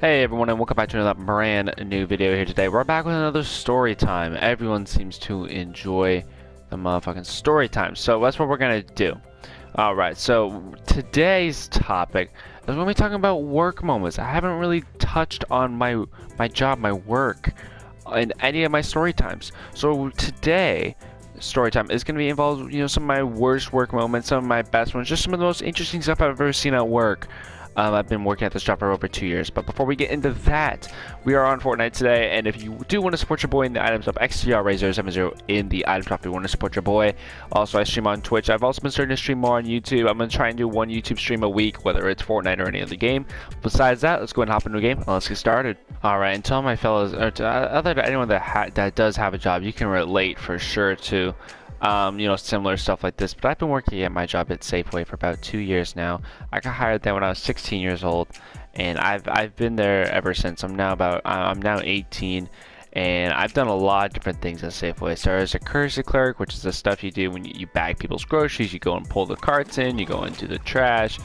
Hey everyone, and welcome back to another brand new video here today. We're back with another story time. Everyone seems to enjoy the motherfucking story time, so that's what we're gonna do. Alright, so today's topic is we're gonna be talking about work moments. I haven't really touched on my job, my work in any of my story times. So today story time is going to be involved, some of my worst work moments, some of my best ones, just some of the most interesting stuff I've ever seen at work. I've been working at this job for over 2 years, but before we get into that, we are on Fortnite today, and if you do want to support your boy in the items shop, XTRRazor70 in the item shop if you want to support your boy. Also, I stream on Twitch. I've also been starting to stream more on YouTube. I'm going to try and do one YouTube stream a week, whether it's Fortnite or any other game. Besides that, let's go and hop into a game, and let's get started. Alright, and tell my fellows, or to other anyone that does have a job, you can relate for sure to similar stuff like this. But I've been working at my job at Safeway for about 2 years now. I got hired there when I was 16 years old, and I've been there ever since. I'm now 18, and I've done a lot of different things at Safeway. I started as a courtesy clerk, which is the stuff you do when you bag people's groceries. You go and pull the carts in, you go and do the trash,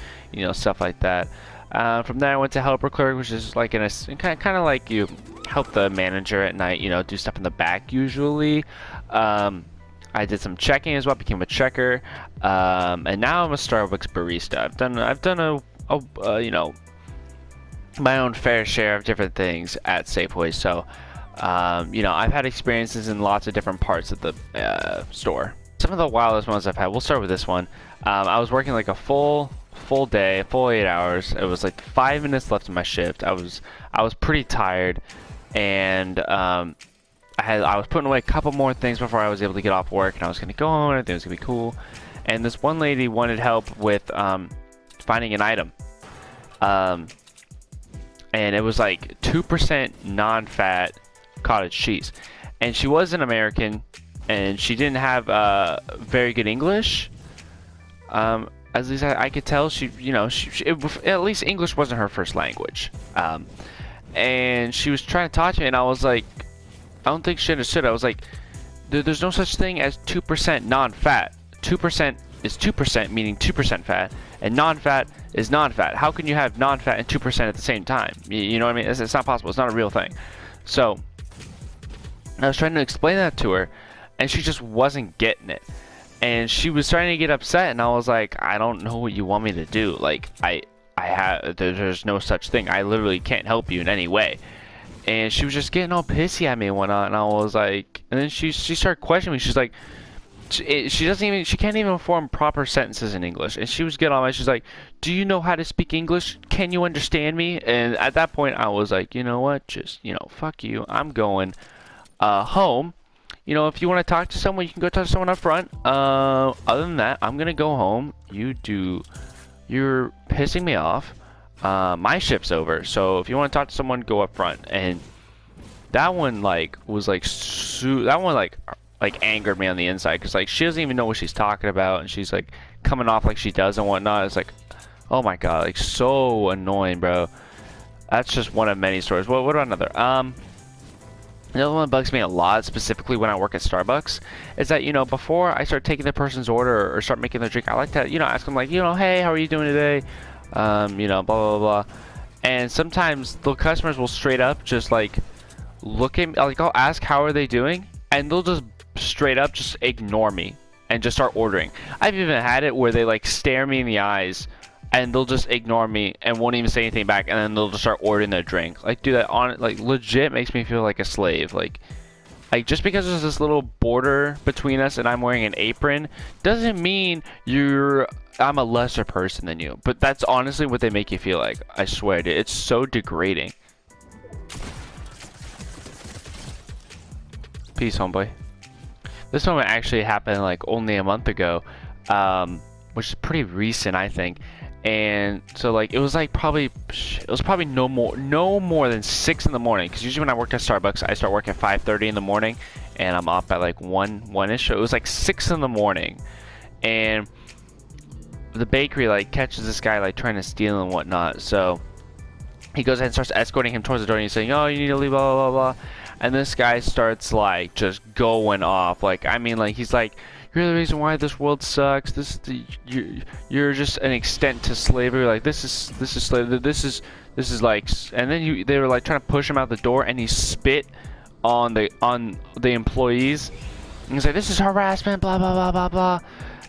stuff like that. From there I went to helper clerk, which is like kind of like you help the manager at night, do stuff in the back usually. I did some checking as well, became a checker, and now I'm a Starbucks barista. I've done my own fair share of different things at Safeway. So, I've had experiences in lots of different parts of the store. Some of the wildest ones I've had. We'll start with this one. I was working like a full day, full 8 hours. It was like 5 minutes left in my shift. I was pretty tired, and I was putting away a couple more things before I was able to get off work, and I was gonna go home and everything was gonna be cool. And this one lady wanted help with finding an item, and it was like 2% non-fat cottage cheese, and she was an American, and she didn't have very good English. At least I could tell she at least English wasn't her first language. And she was trying to talk to me, and I was like, I don't think she understood. I was like, there's no such thing as 2% non-fat. 2% is 2%, meaning 2% fat, and non-fat is non-fat. How can you have non-fat and 2% at the same time? You know what I mean? It's not possible. It's not a real thing. So I was trying to explain that to her, and she just wasn't getting it. And she was starting to get upset, and I was like, I don't know what you want me to do. Like, there's no such thing. I literally can't help you in any way. And she was just getting all pissy at me and whatnot, and I was like, and then she started questioning me. She's like, she can't even form proper sentences in English, and she was getting on me. She's like, do you know how to speak English? Can you understand me? And at that point, I was like, you know what, just fuck you. I'm going home. If you want to talk to someone, you can go talk to someone up front. Other than that, I'm gonna go home. You're pissing me off. My shift's over, so if you want to talk to someone, go up front. And that one angered me on the inside, because like she doesn't even know what she's talking about, and she's like coming off like she does and whatnot. It's like, oh my god, like so annoying, bro. That's just one of many stories. What about another? The other one that bugs me a lot, specifically when I work at Starbucks, is that, before I start taking the person's order or start making their drink, I like to, ask them like, hey, how are you doing today? Blah, blah, blah. And sometimes the customers will straight up just like look at me, like I'll ask how are they doing, and they'll just straight up just ignore me and just start ordering. I've even had it where they like stare me in the eyes and they'll just ignore me and won't even say anything back, and then they'll just start ordering their drink. Like, dude, that like legit makes me feel like a slave. Like just because there's this little border between us and I'm wearing an apron doesn't mean I'm a lesser person than you. But that's honestly what they make you feel like. I swear, dude. It's so degrading. Peace, homeboy. This moment actually happened like only a month ago, which is pretty recent, I think. And so like it was probably no more than 6 in the morning, because usually when I worked at Starbucks, I start work at 5:30 in the morning, and I'm up at like 1-ish. So it was like 6 in the morning, and the bakery like catches this guy like trying to steal and whatnot. So he goes ahead and starts escorting him towards the door, and he's saying, oh, you need to leave, blah blah blah. And this guy starts like just going off. Like, I mean, like he's like, you're the reason why this world sucks. You're just an extent to slavery. Like this is slavery. This This is like, and then they were like trying to push him out the door, and he spit on the employees. And he's like, "This is harassment, blah blah blah blah blah."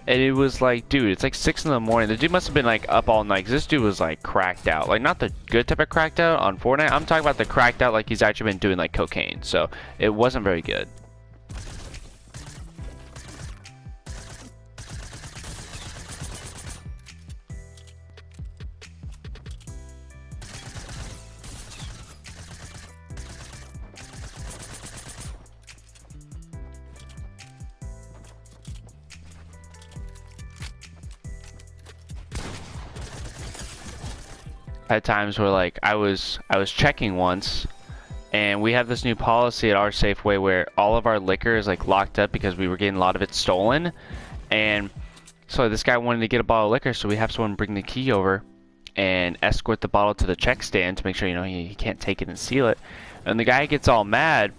And it was like, dude, it's like 6 in the morning. The dude must have been like up all night, 'cause this dude was like cracked out. Like, not the good type of cracked out on Fortnite. I'm talking about the cracked out like he's actually been doing like cocaine. So it wasn't very good. At times where like I was checking once, and we have this new policy at our Safeway where all of our liquor is like locked up because we were getting a lot of it stolen. And so this guy wanted to get a bottle of liquor, so we have someone bring the key over and escort the bottle to the check stand to make sure, you know, he can't take it and seal it. And the guy gets all mad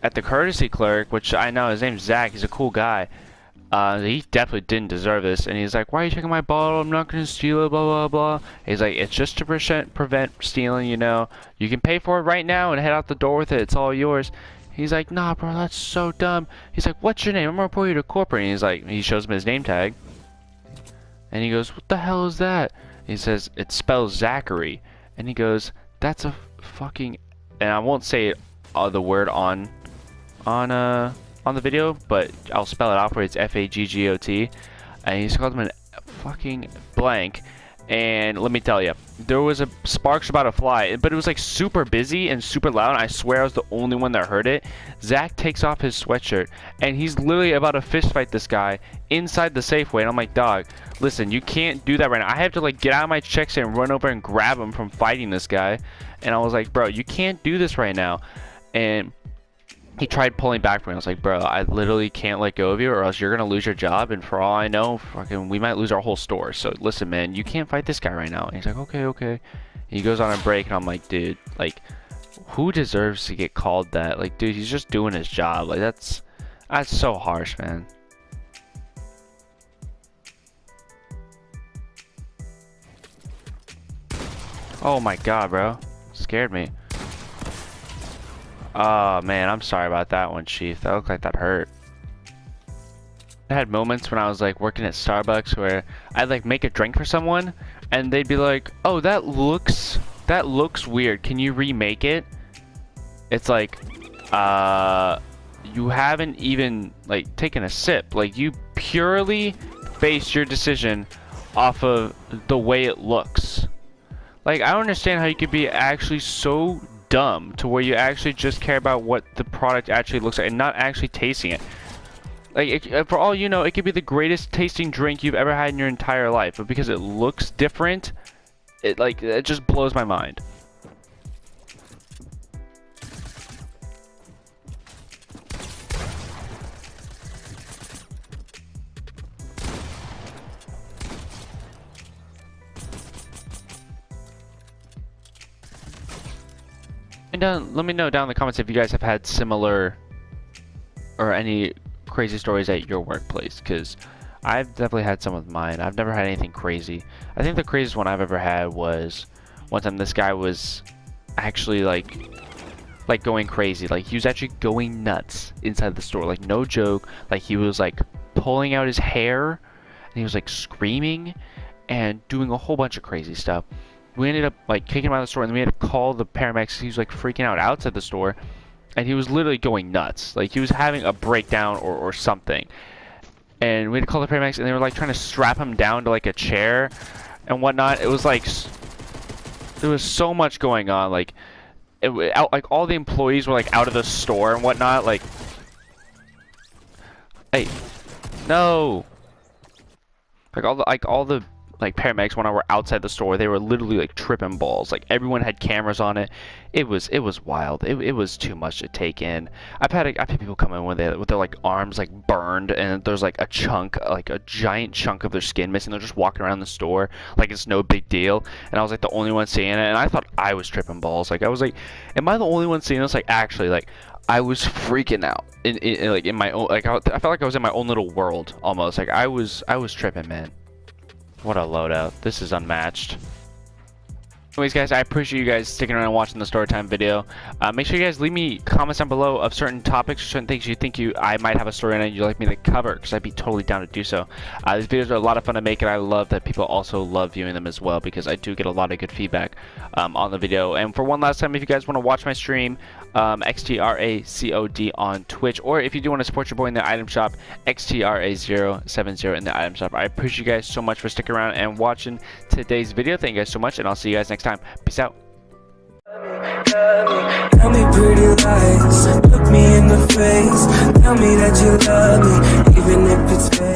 at the courtesy clerk, which I know his name's Zach. He's a cool guy. He definitely didn't deserve this, and he's like, "Why are you taking my bottle? I'm not gonna steal it, blah blah blah." He's like, "It's just to prevent stealing, you know. You can pay for it right now and head out the door with it. It's all yours." He's like, "Nah, bro, that's so dumb." He's like, "What's your name? I'm gonna report you to corporate." And he's like, he shows him his name tag, and he goes, "What the hell is that?" He says, "It spells Zachary," and he goes, "That's a fucking," and I won't say the word on the video, but I'll spell it out for you. It's F-A-G-G-O-T, and he's called him a fucking blank. And let me tell you, there was a sparks about to fly, but it was like super busy and super loud, and I swear I was the only one that heard it. Zach takes off his sweatshirt, and he's literally about to fist fight this guy inside the Safeway, and I'm like, "Dog, listen, you can't do that right now." I have to like get out of my checks and run over and grab him from fighting this guy, and I was like, "Bro, you can't do this right now." And he tried pulling back from me. I was like, "Bro, I literally can't let go of you, or else you're gonna lose your job, and for all I know, fucking, we might lose our whole store. So listen, man, you can't fight this guy right now." And he's like, "Okay, okay." And he goes on a break, and I'm like, "Dude, like, who deserves to get called that? Like, dude, he's just doing his job. Like, that's so harsh, man." Oh my god, bro, scared me. Oh man, I'm sorry about that one, Chief. That looked like that hurt. I had moments when I was like working at Starbucks where I'd like make a drink for someone, and they'd be like, "Oh, that looks weird. Can you remake it?" It's like, you haven't even like taken a sip. Like, you purely base your decision off of the way it looks. Like, I don't understand how you could be actually so dumb to where you actually just care about what the product actually looks like and not actually tasting it. Like, for all you know, it could be the greatest tasting drink you've ever had in your entire life, but because it looks different, it just blows my mind. And let me know down in the comments if you guys have had similar or any crazy stories at your workplace, because I've definitely had some with mine. I've never had anything crazy. I think the craziest one I've ever had was one time this guy was actually like going crazy. Like, he was actually going nuts inside the store. Like, no joke. Like, he was like pulling out his hair, and he was like screaming and doing a whole bunch of crazy stuff. We ended up like kicking him out of the store, and then we had to call the paramedics. He was like freaking out outside the store, and he was literally going nuts. Like, he was having a breakdown or something. And we had to call the paramedics, and they were like trying to strap him down to like a chair and whatnot. It was like, there was so much going on. Like, like all the employees were like out of the store and whatnot. Like, hey, no. Like all the paramedics, when I were outside the store, they were literally like tripping balls. Like, everyone had cameras on it. It was wild. It was too much to take in. I've had people come in with their like arms like burned, and there's like a giant chunk of their skin missing. They're just walking around the store like it's no big deal. And I was like the only one seeing it, and I thought I was tripping balls. Like, I was like, am I the only one seeing this? Like, actually, like, I was freaking out in my own, like, I felt like I was in my own little world almost. Like, I was tripping, man. What a loadout. This is unmatched. Anyways, guys, I appreciate you guys sticking around and watching the storytime video. Make sure you guys leave me comments down below of certain topics, certain things you think I might have a story in it you'd like me to cover, because I'd be totally down to do so. These videos are a lot of fun to make, and I love that people also love viewing them as well, because I do get a lot of good feedback on the video. And for one last time, if you guys want to watch my stream, XTRACOD on Twitch, or if you do want to support your boy in the item shop, XTRA070 in the item shop. I appreciate you guys so much for sticking around and watching today's video. Thank you guys so much, and I'll see you guys next time. Peace out. Tell me pretty lies, look me in the face, tell me that you love me, even if it's fake.